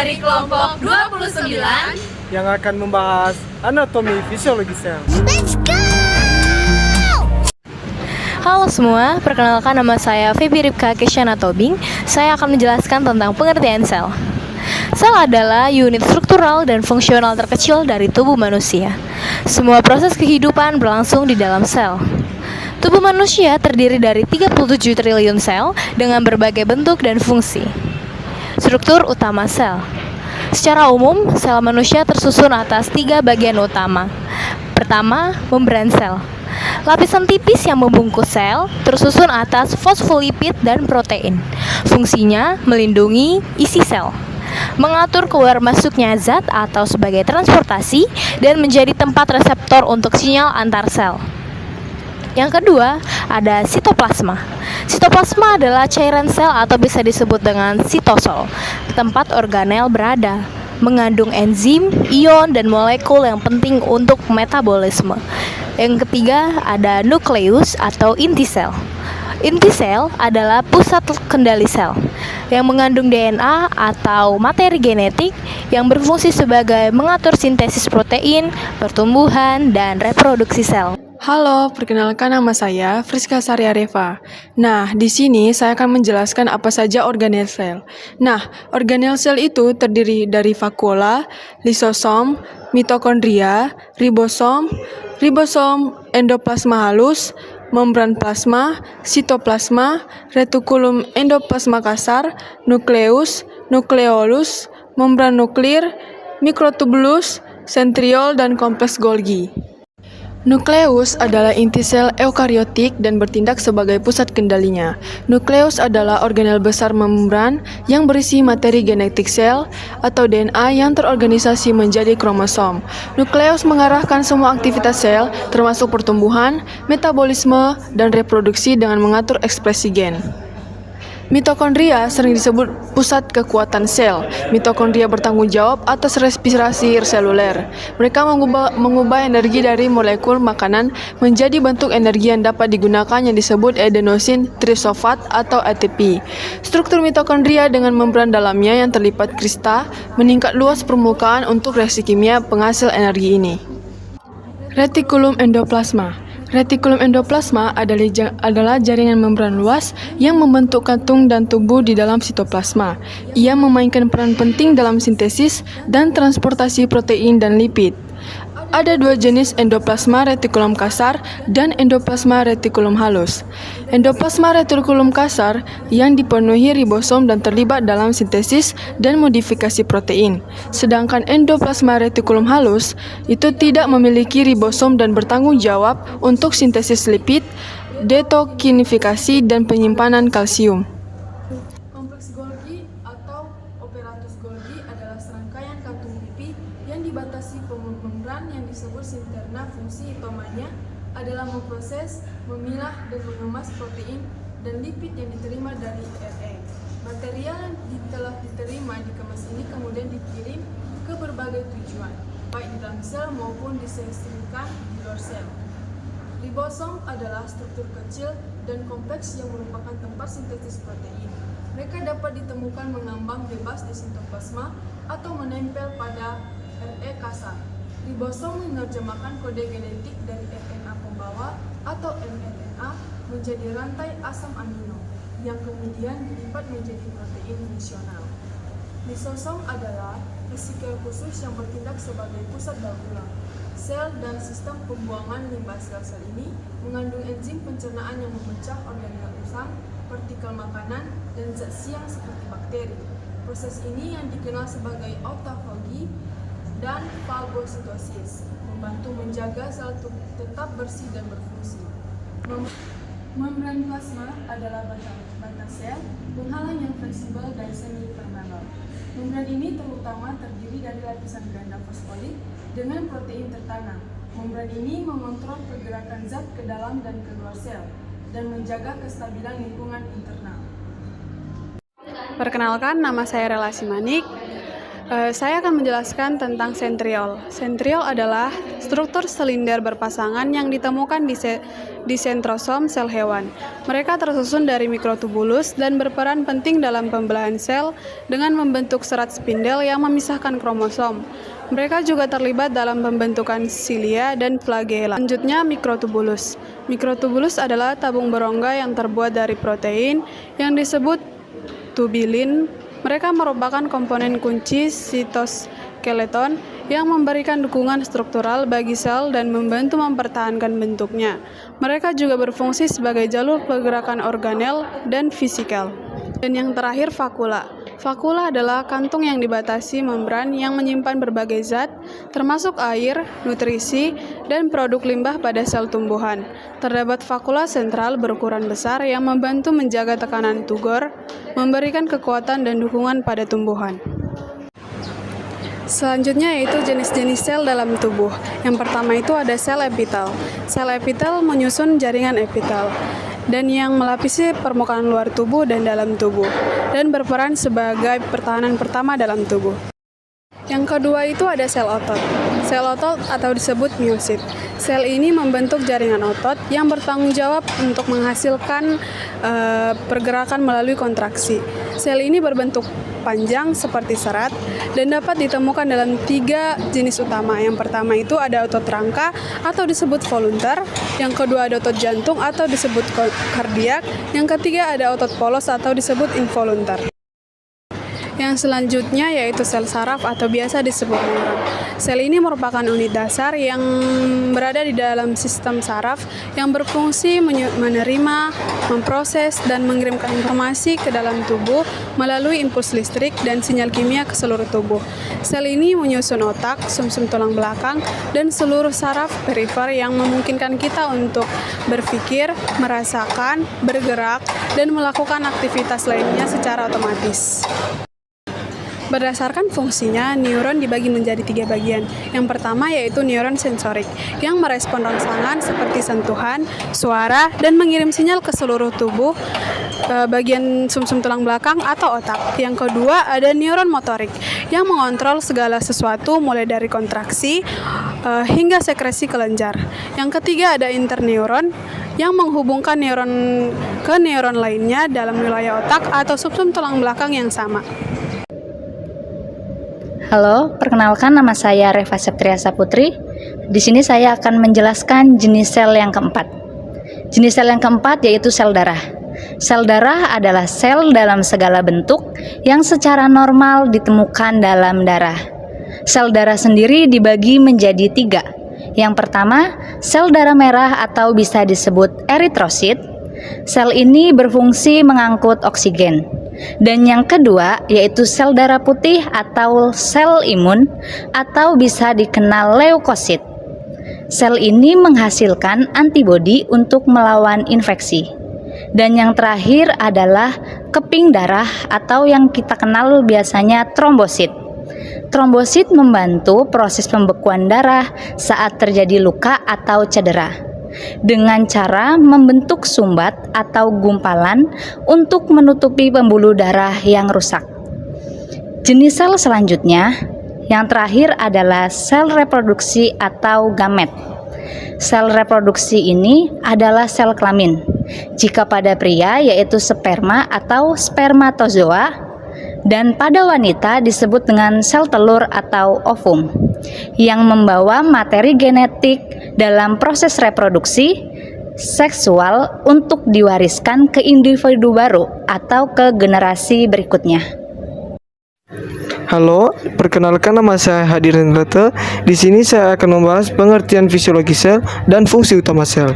dari kelompok 29 yang akan membahas anatomi fisiologi sel. Let's go! Halo semua, perkenalkan nama saya Feby Ripka Kesyana Tobing. Saya akan menjelaskan tentang pengertian sel. Sel adalah unit struktural dan fungsional terkecil dari tubuh manusia. Semua proses kehidupan berlangsung di dalam sel. Tubuh manusia terdiri dari 37 triliun sel dengan berbagai bentuk dan fungsi. Struktur utama sel. Secara umum, sel manusia tersusun atas 3 bagian utama. Pertama, membran sel. Lapisan tipis yang membungkus sel tersusun atas fosfolipid dan protein. Fungsinya melindungi isi sel, mengatur keluar masuknya zat atau sebagai transportasi, dan menjadi tempat reseptor untuk sinyal antar sel. Yang kedua, ada sitoplasma. Sitoplasma adalah cairan sel atau bisa disebut dengan sitosol, tempat organel berada, mengandung enzim, ion, dan molekul yang penting untuk metabolisme. Yang ketiga, ada nukleus atau inti sel. Inti sel adalah pusat kendali sel yang mengandung DNA atau materi genetik yang berfungsi sebagai mengatur sintesis protein, pertumbuhan, dan reproduksi sel. Halo, perkenalkan nama saya Friska Saria Reva. Nah, di sini saya akan menjelaskan apa saja organel sel. Nah, organel sel itu terdiri dari vakuola, lisosom, mitokondria, ribosom, endoplasma halus, membran plasma, sitoplasma, retikulum endoplasma kasar, nukleus, nukleolus, membran nuklir, mikrotubulus, sentriol, dan kompleks Golgi. Nukleus adalah inti sel eukariotik dan bertindak sebagai pusat kendalinya. Nukleus adalah organel besar membran yang berisi materi genetik sel atau DNA yang terorganisasi menjadi kromosom. Nukleus mengarahkan semua aktivitas sel, termasuk pertumbuhan, metabolisme, dan reproduksi dengan mengatur ekspresi gen. Mitokondria sering disebut pusat kekuatan sel. Mitokondria bertanggung jawab atas respirasi seluler. Mereka mengubah energi dari molekul makanan menjadi bentuk energi yang dapat digunakan yang disebut adenosin trisulfat atau ATP. Struktur mitokondria dengan membran dalamnya yang terlipat krista meningkat luas permukaan untuk reaksi kimia penghasil energi ini. Retikulum endoplasma. Retikulum endoplasma adalah jaringan membran luas yang membentuk kantung dan tubuh di dalam sitoplasma. Ia memainkan peran penting dalam sintesis dan transportasi protein dan lipid. Ada 2 jenis endoplasma retikulum kasar dan endoplasma retikulum halus. Endoplasma retikulum kasar yang dipenuhi ribosom dan terlibat dalam sintesis dan modifikasi protein. Sedangkan endoplasma retikulum halus itu tidak memiliki ribosom dan bertanggung jawab untuk sintesis lipid, detokinifikasi, dan penyimpanan kalsium. Kompleks Golgi atau apparatus Golgi adalah serangkaian kantung pipi yang dibatasi membran yang disebut sinterna. Fungsi utamanya adalah memproses, memilah, dan mengemas protein dan lipid yang diterima dari RNA. Material yang telah diterima di kemas ini kemudian dikirim ke berbagai tujuan, baik di dalam sel maupun disestrumkan di luar sel. Ribosom adalah struktur kecil dan kompleks yang merupakan tempat sintesis protein. Mereka dapat ditemukan mengambang bebas di sitoplasma atau menempel pada RNA kasar. Ribosom menerjemahkan kode genetik dari RNA pembawa atau mRNA menjadi rantai asam amino yang kemudian dilipat menjadi protein fungsional. Lisosom adalah vesikel khusus yang bertindak sebagai pusat daur ulang. Sel dan sistem pembuangan limbah sel-sel ini mengandung enzim pencernaan yang memecah organel usang, partikel makanan, dan zat siang seperti bakteri. Proses ini yang dikenal sebagai autofagi dan fagositosis membantu menjaga sel tetap bersih dan berfungsi. Membran plasma adalah batang sel penghalang yang fleksibel dan semi-permeabel. Membran ini terutama terdiri dari lapisan ganda fosfolit dengan protein tertanam. Membran ini mengontrol pergerakan zat ke dalam dan keluar sel dan menjaga kestabilan lingkungan internal. Perkenalkan, nama saya Relasi Manik. Saya akan menjelaskan tentang sentriol. Sentriol adalah struktur silinder berpasangan yang ditemukan di sentrosom sel hewan. Mereka tersusun dari mikrotubulus dan berperan penting dalam pembelahan sel dengan membentuk serat spindel yang memisahkan kromosom. Mereka juga terlibat dalam pembentukan silia dan flagella. Selanjutnya, mikrotubulus. Mikrotubulus adalah tabung berongga yang terbuat dari protein yang disebut tubulin. Mereka merupakan komponen kunci sitoskeleton yang memberikan dukungan struktural bagi sel dan membantu mempertahankan bentuknya. Mereka juga berfungsi sebagai jalur pergerakan organel dan fisikal. Dan yang terakhir, vakula. Vakula adalah kantung yang dibatasi membran yang menyimpan berbagai zat, termasuk air, nutrisi, dan produk limbah pada sel tumbuhan. Terdapat vakula sentral berukuran besar yang membantu menjaga tekanan tugor, memberikan kekuatan dan dukungan pada tumbuhan. Selanjutnya yaitu jenis-jenis sel dalam tubuh. Yang pertama itu ada sel epitel. Sel epitel menyusun jaringan epitel dan yang melapisi permukaan luar tubuh dan dalam tubuh dan berperan sebagai pertahanan pertama dalam tubuh. Yang kedua itu ada sel otot. Sel otot atau disebut miosit. Sel ini membentuk jaringan otot yang bertanggung jawab untuk menghasilkan pergerakan melalui kontraksi. Sel ini berbentuk panjang seperti serat dan dapat ditemukan dalam 3 jenis utama. Yang pertama itu ada otot rangka atau disebut voluntar, yang kedua ada otot jantung atau disebut kardiak, yang ketiga ada otot polos atau disebut involuntar. Yang selanjutnya yaitu sel saraf atau biasa disebut neuron. Sel ini merupakan unit dasar yang berada di dalam sistem saraf yang berfungsi menerima, memproses, dan mengirimkan informasi ke dalam tubuh melalui impuls listrik dan sinyal kimia ke seluruh tubuh. Sel ini menyusun otak, sumsum tulang belakang, dan seluruh saraf perifer yang memungkinkan kita untuk berpikir, merasakan, bergerak, dan melakukan aktivitas lainnya secara otomatis. Berdasarkan fungsinya, neuron dibagi menjadi 3 bagian. Yang pertama yaitu neuron sensorik, yang merespon rangsangan seperti sentuhan, suara, dan mengirim sinyal ke seluruh tubuh, bagian sumsum tulang belakang atau otak. Yang kedua ada neuron motorik, yang mengontrol segala sesuatu mulai dari kontraksi hingga sekresi kelenjar. Yang ketiga ada interneuron, yang menghubungkan neuron ke neuron lainnya dalam wilayah otak atau sumsum tulang belakang yang sama. Halo, perkenalkan nama saya Reva Septria Saputri. Di sini saya akan menjelaskan jenis sel yang keempat. Jenis sel yang keempat yaitu sel darah. Sel darah adalah sel dalam segala bentuk yang secara normal ditemukan dalam darah. Sel darah sendiri dibagi menjadi 3. Yang pertama, sel darah merah atau bisa disebut eritrosit. Sel ini berfungsi mengangkut oksigen. Dan yang kedua yaitu sel darah putih atau sel imun atau bisa dikenal leukosit. Sel ini menghasilkan antibodi untuk melawan infeksi. Dan yang terakhir adalah keping darah atau yang kita kenal biasanya trombosit. Trombosit membantu proses pembekuan darah saat terjadi luka atau cedera dengan cara membentuk sumbat atau gumpalan untuk menutupi pembuluh darah yang rusak. Jenis sel selanjutnya, yang terakhir adalah sel reproduksi atau gamet. Sel reproduksi ini adalah sel kelamin. Jika pada pria yaitu sperma atau spermatozoa, dan pada wanita disebut dengan sel telur atau ovum, yang membawa materi genetik dalam proses reproduksi seksual untuk diwariskan ke individu baru atau ke generasi berikutnya. Halo, perkenalkan nama saya Hadirin Rata. Di sini saya akan membahas pengertian fisiologi sel dan fungsi utama sel.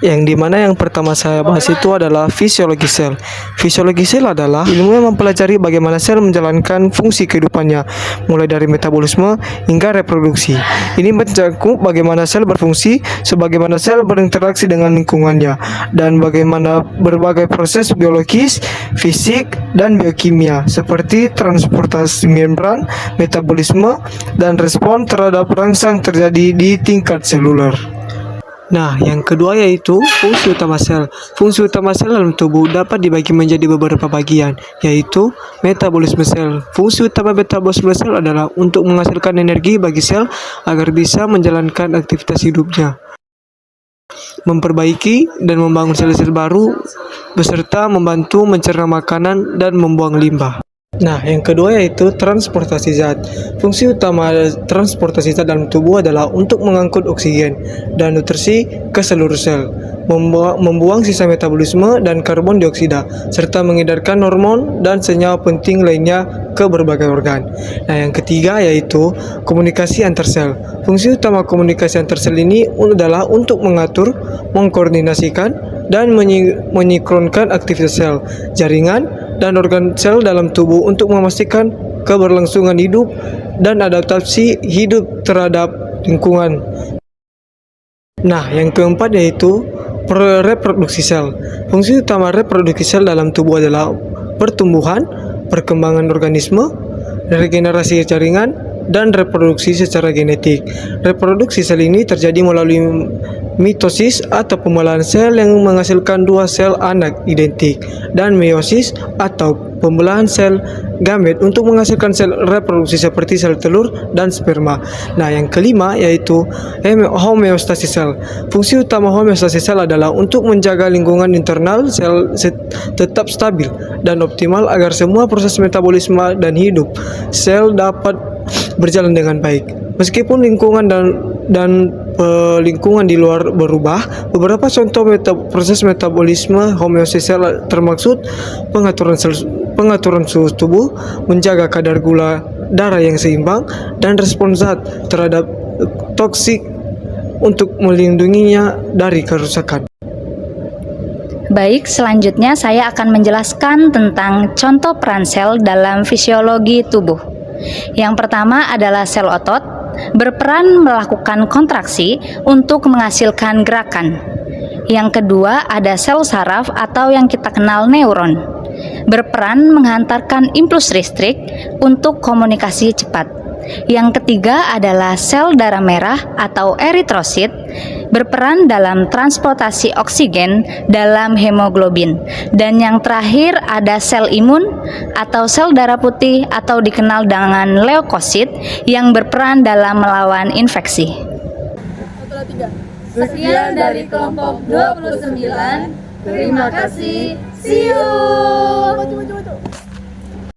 Yang dimana yang pertama saya bahas itu adalah fisiologi sel. Fisiologi sel adalah ilmu yang mempelajari bagaimana sel menjalankan fungsi kehidupannya, mulai dari metabolisme hingga reproduksi. Ini mencakup bagaimana sel berfungsi, sebagaimana sel berinteraksi dengan lingkungannya, dan bagaimana berbagai proses biologis, fisik, dan biokimia seperti transportasi membran, metabolisme, dan respon terhadap rangsang terjadi di tingkat seluler. Nah, yang kedua yaitu fungsi utama sel. Fungsi utama sel dalam tubuh dapat dibagi menjadi beberapa bagian, yaitu metabolisme sel. Fungsi utama metabolisme sel adalah untuk menghasilkan energi bagi sel agar bisa menjalankan aktivitas hidupnya. memperbaiki dan membangun sel-sel baru, beserta membantu mencerna makanan dan membuang limbah. Nah, yang kedua yaitu transportasi zat. Fungsi utama transportasi zat dalam tubuh adalah untuk mengangkut oksigen dan nutrisi ke seluruh sel, membuang sisa metabolisme dan karbon dioksida, serta mengedarkan hormon dan senyawa penting lainnya ke berbagai organ. Nah, yang ketiga yaitu komunikasi antar sel. Fungsi utama komunikasi antar sel ini adalah untuk mengatur, mengkoordinasikan, dan menynkronkan aktivitas sel, jaringan, dan organ sel dalam tubuh untuk memastikan keberlangsungan hidup dan adaptasi hidup terhadap lingkungan. Nah, yang keempat yaitu reproduksi sel. Fungsi utama reproduksi sel dalam tubuh adalah pertumbuhan, perkembangan organisme, regenerasi jaringan, dan reproduksi secara genetik. Reproduksi sel ini terjadi melalui mitosis atau pembelahan sel yang menghasilkan dua sel anak identik, dan meiosis atau pembelahan sel gamet untuk menghasilkan sel reproduksi seperti sel telur dan sperma. Nah, yang kelima yaitu homeostasis sel. Fungsi utama homeostasis sel adalah untuk menjaga lingkungan internal sel tetap stabil dan optimal agar semua proses metabolisme dan hidup sel dapat berjalan dengan baik. Meskipun lingkungan dan lingkungan di luar berubah, beberapa contoh proses metabolisme homeostasis sel termaksud pengaturan suhu tubuh, menjaga kadar gula darah yang seimbang, dan respons zat terhadap toksik untuk melindunginya dari kerusakan. Baik, selanjutnya saya akan menjelaskan tentang contoh peran sel dalam fisiologi tubuh. Yang pertama adalah sel otot, berperan melakukan kontraksi untuk menghasilkan gerakan. Yang kedua ada sel saraf atau yang kita kenal neuron, berperan menghantarkan impuls listrik untuk komunikasi cepat. Yang ketiga adalah sel darah merah atau eritrosit, berperan dalam transportasi oksigen dalam hemoglobin. Dan yang terakhir ada sel imun atau sel darah putih atau dikenal dengan leukosit yang berperan dalam melawan infeksi. Sekian dari kelompok 29. Terima kasih. See you.